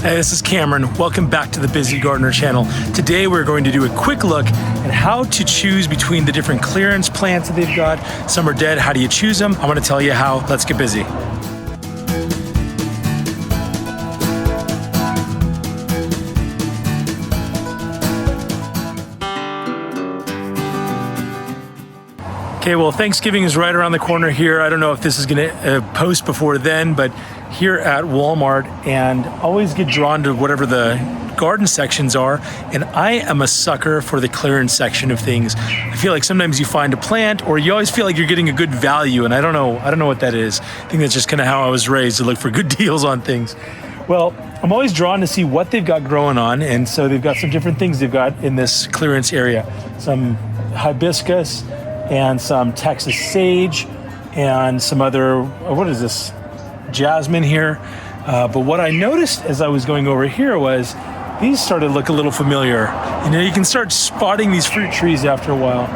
Hey, this is Cameron. Welcome back to the Busy Gardener channel. Today we're going to do a quick look at how to choose between the different clearance plants that they've got. Some are dead. How do you choose them? I'm going to tell you how. Let's get busy. Okay, well, Thanksgiving is right around the corner here. I don't know if this is going to post before then, but here at Walmart, and always get drawn to whatever the garden sections are, and I am a sucker for the clearance section of things. I feel like sometimes you find a plant, or you always feel like you're getting a good value, and I don't know what that is. I think that's just kind of how I was raised, to look for good deals on things. Well, I'm always drawn to see what they've got growing on, and so they've got some different things they've got in this clearance area. Some hibiscus, and some Texas sage, and some other, what is this, jasmine here. But what I noticed as I was going over here was these started to look a little familiar. You know, you can start spotting these fruit trees after a while.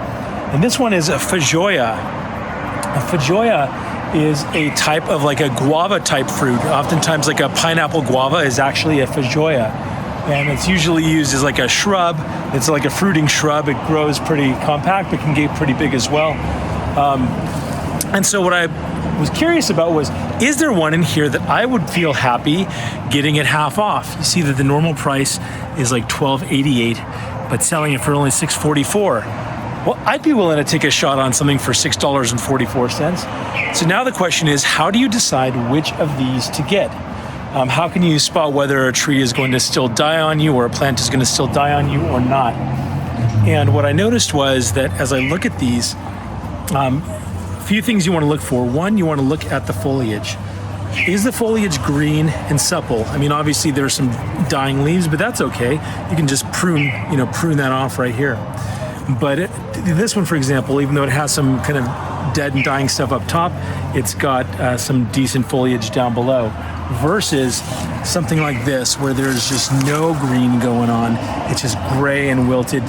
And this one is a feijoa. A feijoa is a type of like a guava type fruit. Oftentimes like a pineapple guava is actually a feijoa. And it's usually used as like a shrub. It's like a fruiting shrub. It grows pretty compact, but can get pretty big as well. And so what I was curious about was, is there one in here that I would feel happy getting it half off? You see that the normal price is like $12.88, but selling it for only $6.44. Well, I'd be willing to take a shot on something for $6.44. So now the question is, how do you decide which of these to get? How can you spot whether a tree is going to still die on you, or a plant is going to still die on you or not? And what I noticed was that as I look at these, a few things you want to look for. One, you want to look at the foliage. Is the foliage green and supple? I mean, obviously there's some dying leaves, but that's okay. You can just prune that off right here. But this one, for example, even though it has some kind of dead and dying stuff up top, it's got some decent foliage down below. Versus something like this, where there's just no green going on. It's just gray and wilted.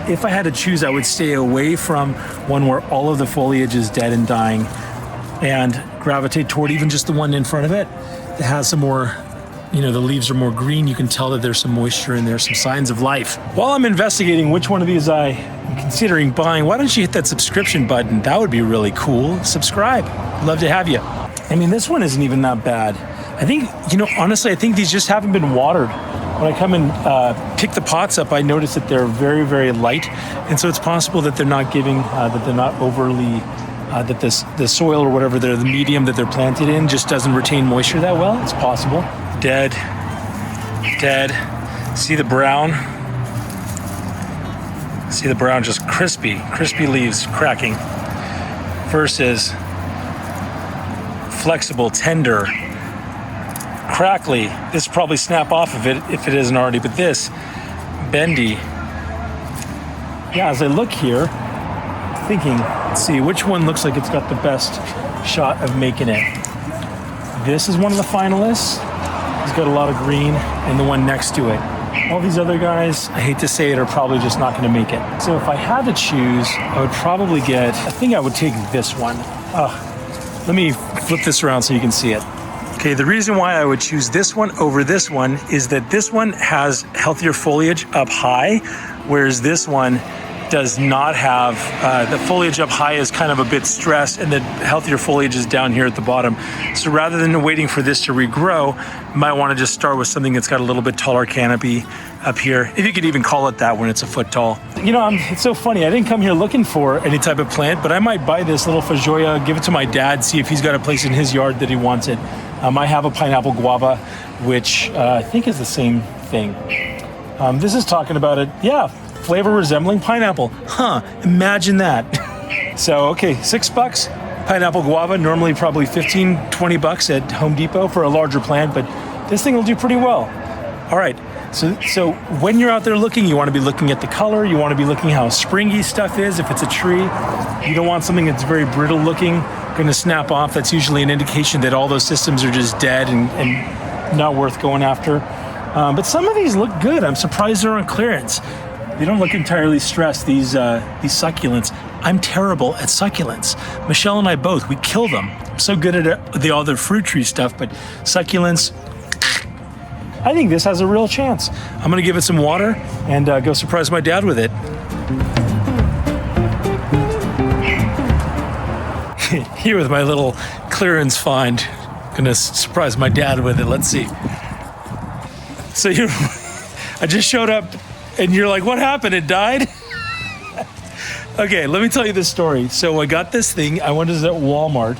If I had to choose, I would stay away from one where all of the foliage is dead and dying, and gravitate toward even just the one in front of it that has some more, the leaves are more green. You can tell that there's some moisture in there, some signs of life. While I'm investigating which one of these I am considering buying, why don't you hit that subscription button? That would be really cool. Subscribe. Love to have you. I mean, this one isn't even that bad. I think, honestly, I think these just haven't been watered. When I come and pick the pots up, I notice that they're very, very light. And so it's possible that they're not giving, that they're not overly, that the soil or whatever, the medium that they're planted in just doesn't retain moisture that well. It's possible. Dead. See the brown? See the brown, just crispy leaves cracking. Versus flexible, tender, crackly. This will probably snap off of it if it isn't already, but this, bendy. Yeah, as I look here, thinking, let's see, which one looks like it's got the best shot of making it? This is one of the finalists. He's got a lot of green, and the one next to it. All these other guys, I hate to say it, are probably just not gonna make it. So if I had to choose, I would probably I think I would take this one. Let me flip this around so you can see it. Okay, the reason why I would choose this one over this one is that this one has healthier foliage up high, whereas this one does not have, the foliage up high is kind of a bit stressed, and the healthier foliage is down here at the bottom. So rather than waiting for this to regrow, you might want to just start with something that's got a little bit taller canopy up here, if you could even call it that when it's a foot tall. It's so funny, I didn't come here looking for any type of plant, but I might buy this little feijoa, give it to my dad, see if he's got a place in his yard that he wants it. I have a pineapple guava, which I think is the same thing. This is talking about it, yeah, flavor resembling pineapple. Imagine that. So, okay, $6. Pineapple guava, normally probably $15-20 at Home Depot for a larger plant, but this thing will do pretty well. All right, so when you're out there looking, you want to be looking at the color, you want to be looking how springy stuff is. If it's a tree, you don't want something that's very brittle looking, going to snap off. That's usually an indication that all those systems are just dead and not worth going after. But some of these look good. I'm surprised they're on clearance. They don't look entirely stressed, these succulents. I'm terrible at succulents. Michelle and I both, we kill them. I'm so good at the other fruit tree stuff, but succulents, I think this has a real chance. I'm gonna give it some water and go surprise my dad with it. Here with my little clearance find. Gonna surprise my dad with it. Let's see. So I just showed up and you're like, what happened? It died? Okay, let me tell you this story. So I got this thing, I went to Walmart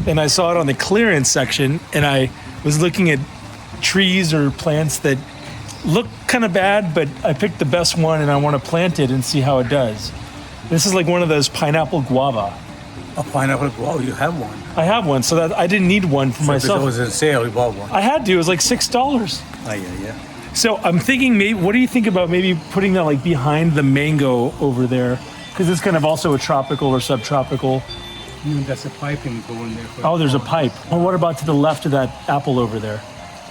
and I saw it on the clearance section and I was looking at trees or plants that look kind of bad, but I picked the best one and I want to plant it and see how it does. This is like one of those pineapple guava. A pineapple guava, you have one. I have one, so that I didn't need one for myself. It was on sale, you bought one. I had to, it was like $6. Oh, yeah. So I'm thinking, maybe, what do you think about maybe putting that like behind the mango over there? Because it's kind of also a tropical or subtropical. That's a piping going there. Oh, there's a pipe. Well, what about to the left of that apple over there?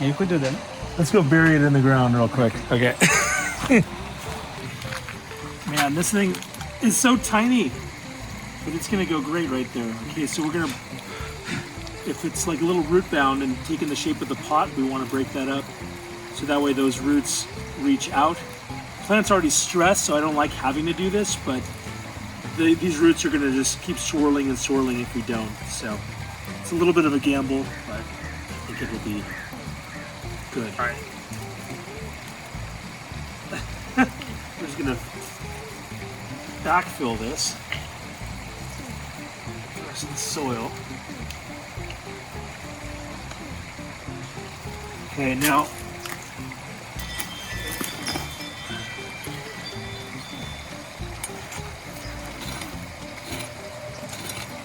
Yeah, you could do that. Let's go bury it in the ground real quick. Okay. Man, this thing is so tiny, but it's gonna go great right there. Okay, so we're gonna, if it's like a little root bound and taking the shape of the pot, we wanna break that up. So that way those roots reach out. The plant's already stressed, so I don't like having to do this, but these roots are gonna just keep swirling and swirling if we don't. So it's a little bit of a gamble, but I think it will be good. All right. We're just gonna backfill this. First the soil. Okay, now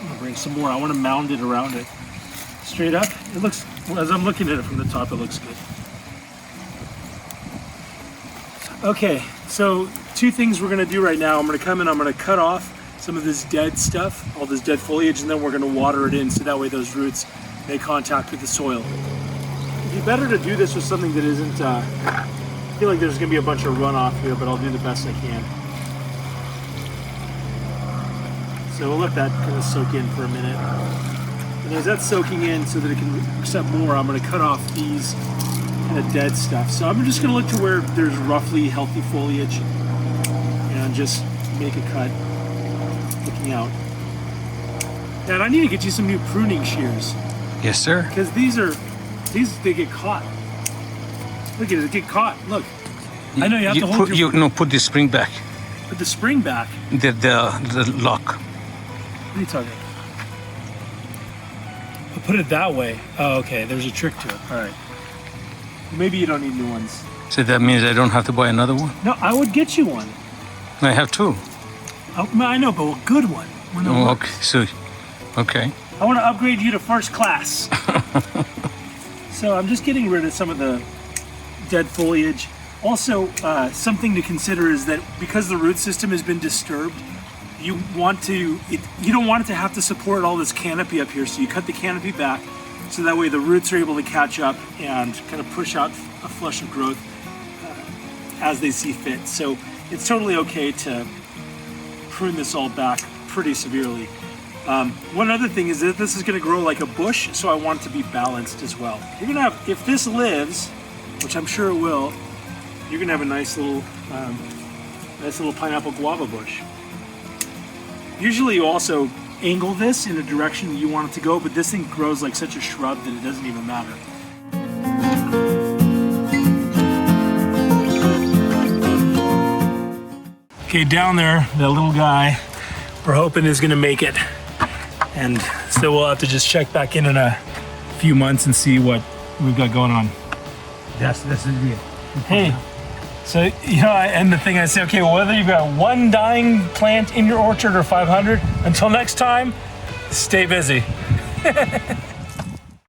I'm gonna bring some more. I want to mound it around it. Straight up. It looks, as I'm looking at it from the top, it looks good. Okay, so two things we're gonna do right now. I'm gonna come in, I'm gonna cut off some of this dead stuff, all this dead foliage, and then we're gonna water it in so that way those roots make contact with the soil. It'd be better to do this with something that isn't, I feel like there's gonna be a bunch of runoff here, but I'll do the best I can. So we'll let that kind of soak in for a minute. And as that's soaking in so that it can accept more, I'm gonna cut off these kind of dead stuff. So I'm just gonna look to where there's roughly healthy foliage and just make a cut looking out. And I need to get you some new pruning shears. Yes, sir. Because they get caught. Look at it, get caught, look. I know you have to hold put the spring back. Put the spring back. The lock. What are you talking about? I'll put it that way. Oh, okay, there's a trick to it, all right. Maybe you don't need new ones. So that means I don't have to buy another one? No, I would get you one. I have two. Oh, I know, but a good one. Okay, so, okay. I want to upgrade you to first class. So I'm just getting rid of some of the dead foliage. Also, something to consider is that because the root system has been disturbed, you don't want it to have to support all this canopy up here, so you cut the canopy back so that way the roots are able to catch up and kind of push out a flush of growth as they see fit. So it's totally okay to prune this all back pretty severely. One other thing is that this is going to grow like a bush, so I want it to be balanced as well. You're going to have, if this lives, which I'm sure it will, you're going to have a nice little pineapple guava bush. Usually you also angle this in a direction you want it to go, but this thing grows like such a shrub that it doesn't even matter. Okay, down there, that little guy, we're hoping is gonna make it. And so we'll have to just check back in a few months and see what we've got going on. That's it. Hey, so, you know, and the thing I say, okay, well, whether you've got one dying plant in your orchard or 500, until next time, stay busy.